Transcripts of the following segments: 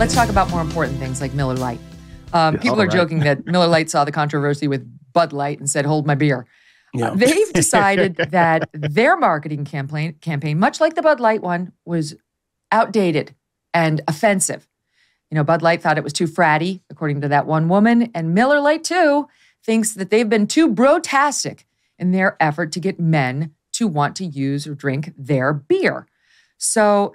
let's talk about more important things like Miller Lite. People are joking that Miller Lite saw the controversy with Bud Light and said, hold my beer. Yeah. They've decided that their marketing campaign, much like the Bud Light one, was outdated and offensive. You know, Bud Light thought it was too fratty, according to that one woman, and Miller Lite, too, thinks that they've been too bro-tastic in their effort to get men to want to use or drink their beer. So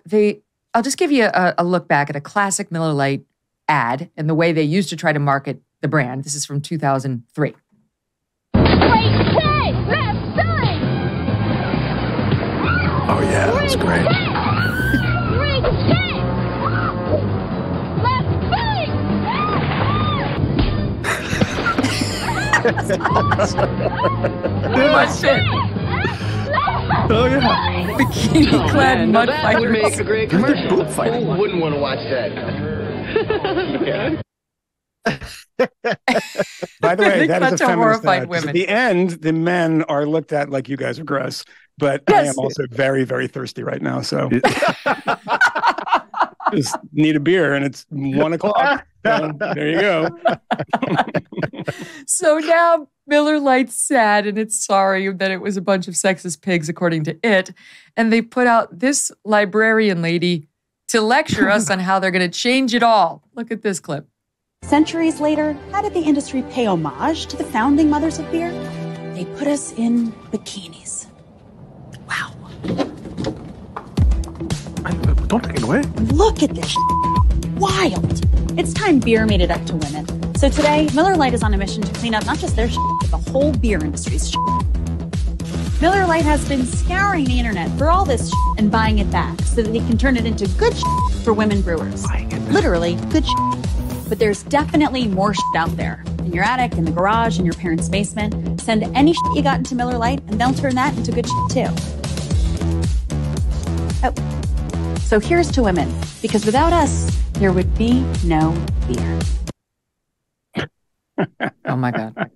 I'll just give you a look back at a classic Miller Lite ad and the way they used to try to market the brand. This is from 2003. Oh, yeah, that's great. Oh, yeah. Bikini-clad mud fighters. That would make a great commercial. Who wouldn't want to watch that? By the way, that is a feminist ad. Women. At the end, the men are looked at like you guys are gross. But I am also very, very thirsty right now. So just need a beer and it's 1 o'clock. So there you go. So now Miller Lite's sad and it's sorry that it was a bunch of sexist pigs, according to it. And they put out this librarian lady to lecture us on how they're going to change it all. Look at this clip. Centuries later, how did the industry pay homage to the founding mothers of beer? They put us in bikinis. Wow. Don't take it away. Look at this wild. It's time beer made it up to women. So today, Miller Lite is on a mission to clean up not just their but the whole beer industry's Miller Lite has been scouring the internet for all this and buying it back so that they can turn it into good for women brewers. Literally, good But there's definitely more out there. In your attic, in the garage, in your parents' basement. Send any you got into Miller Lite and they'll turn that into good too. Oh, so here's to women, because without us, there would be no beer. Oh my God.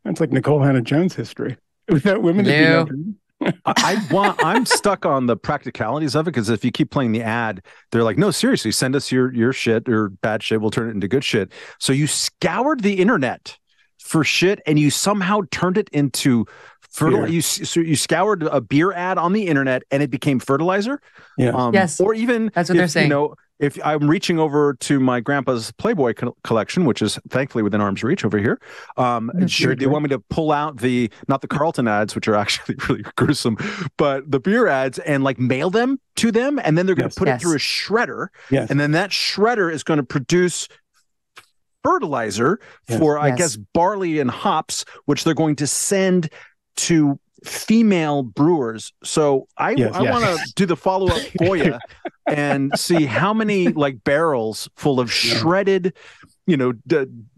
That's like Nicole Hannah-Jones history. Without women, there'd be no beer. I'm stuck on the practicalities of it, because if you keep playing the ad, they're like, no, seriously, send us your shit or bad shit. We'll turn it into good shit. So you scoured the internet for shit and you somehow turned it into fertilizer. So you scoured a beer ad on the internet and it became fertilizer. Yeah. Yes. Or even that's what they're saying. You know, if I'm reaching over to my grandpa's Playboy collection, which is thankfully within arm's reach over here, they want me to pull out not the Carlton ads, which are actually really gruesome, but the beer ads, and like mail them to them, and then they're going to put it through a shredder, and then that shredder is going to produce fertilizer for, I guess, barley and hops, which they're going to send to female brewers. So I want to do the follow-up for you and see how many like barrels full of shredded, you know,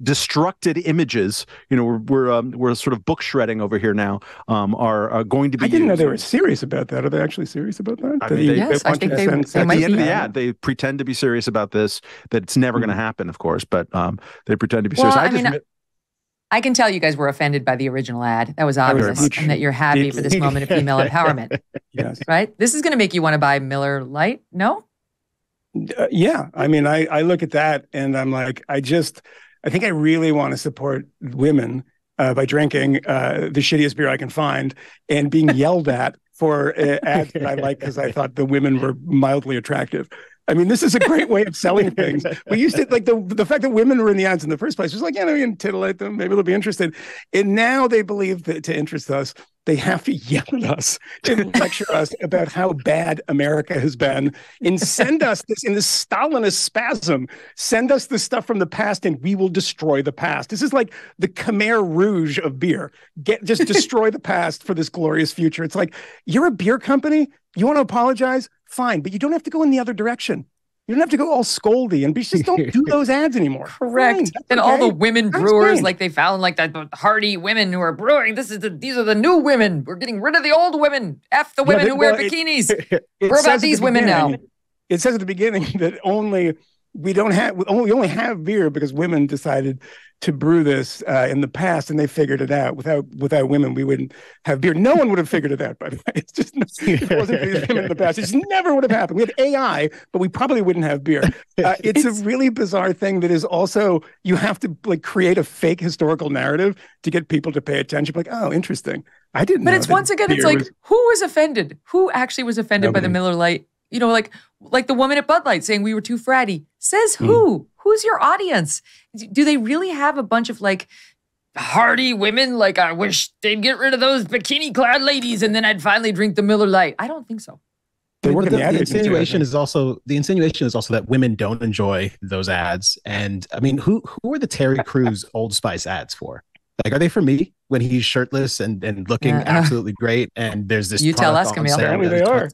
destructed images. You know, we're sort of book shredding over here now. Are going to be. I didn't know they were serious about that. Are they actually serious about that? I think they at the end of the ad, they pretend to be serious about this. That it's never going to happen, of course, but they pretend to be serious. I can tell you guys were offended by the original ad. That was obvious. And that you're happy for this moment of female empowerment. Yes. Right? This is going to make you want to buy Miller Lite, no? Yeah. I mean, I look at that and I'm like, I think I really want to support women by drinking the shittiest beer I can find and being yelled at for ads that I like because I thought the women were mildly attractive. I mean, this is a great way of selling things. We used to, like, the fact that women were in the ads in the first place was like, we can titillate them. Maybe they'll be interested. And now they believe that to interest us, they have to yell at us and lecture us about how bad America has been and send us this in this Stalinist spasm. Send us the stuff from the past and we will destroy the past. This is like the Khmer Rouge of beer. Just destroy the past for this glorious future. It's like, you're a beer company. You want to apologize? Fine, but you don't have to go in the other direction. You don't have to go all scoldy and just don't do those ads anymore. Correct. And all the women brewers, like they found like the hardy women who are brewing. These are the new women. We're getting rid of the old women. F the women who wear bikinis. We're about these women now. It says at the beginning that only we only have beer because women decided to brew this in the past, and they figured it out. Without women, we wouldn't have beer. No one would have figured it out, by the way. It's just, it wasn't for these women in the past. It just never would have happened. We had AI, but we probably wouldn't have beer. It's a really bizarre thing that is also, you have to like create a fake historical narrative to get people to pay attention. Like, oh, interesting. I didn't know. But it's once again, it's like, who was offended? Who actually was offended by the Miller Lite? You know, like the woman at Bud Light saying we were too fratty. Says who? Who's your audience? Do they really have a bunch of like hardy women? Like, I wish they'd get rid of those bikini-clad ladies and then I'd finally drink the Miller Lite. I don't think so. The insinuation is also that women don't enjoy those ads. And I mean, who are the Terry Crews Old Spice ads for? Like, are they for me when he's shirtless and looking absolutely great? And there's this. You tell us, Kmele. Apparently they are.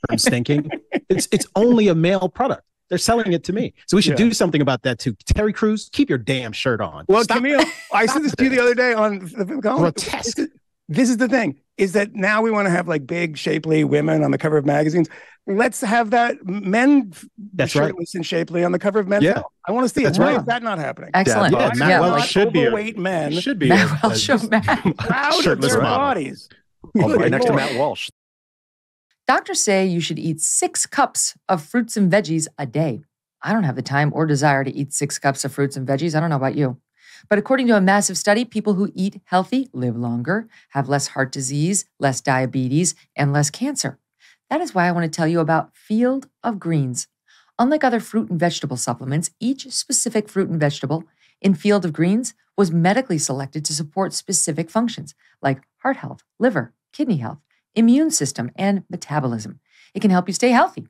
From stinking. It's only a male product. They're selling it to me. So we should do something about that too. Terry Crews, keep your damn shirt on. Well, Kmele, I said this to you the other day on the grotesque. This is the thing, is that now we want to have like big, shapely women on the cover of magazines. Let's have that men shirtless and shapely on the cover of Men's Health. I want to see it. Why is that not happening? Excellent. Matt Welch should be overweight men. Should be Matt Welch show proud of their bodies. Right next to Matt Welch. Doctors say you should eat 6 cups of fruits and veggies a day. I don't have the time or desire to eat 6 cups of fruits and veggies. I don't know about you. But according to a massive study, people who eat healthy live longer, have less heart disease, less diabetes, and less cancer. That is why I want to tell you about Field of Greens. Unlike other fruit and vegetable supplements, each specific fruit and vegetable in Field of Greens was medically selected to support specific functions like heart health, liver, kidney health, immune system, and metabolism. It can help you stay healthy.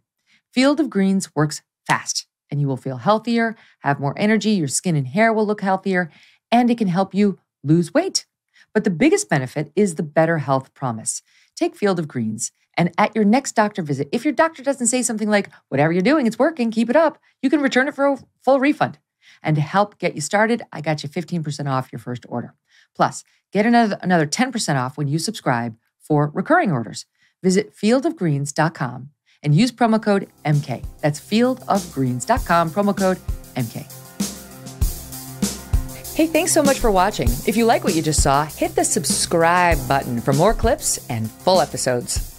Field of Greens works fast, and you will feel healthier, have more energy, your skin and hair will look healthier, and it can help you lose weight. But the biggest benefit is the better health promise. Take Field of Greens, and at your next doctor visit, if your doctor doesn't say something like, whatever you're doing, it's working, keep it up, you can return it for a full refund. And to help get you started, I got you 15% off your first order. Plus, get another 10% off when you subscribe for recurring orders. Visit fieldofgreens.com and use promo code MK. That's fieldofgreens.com, promo code MK. Hey, thanks so much for watching. If you like what you just saw, hit the subscribe button for more clips and full episodes.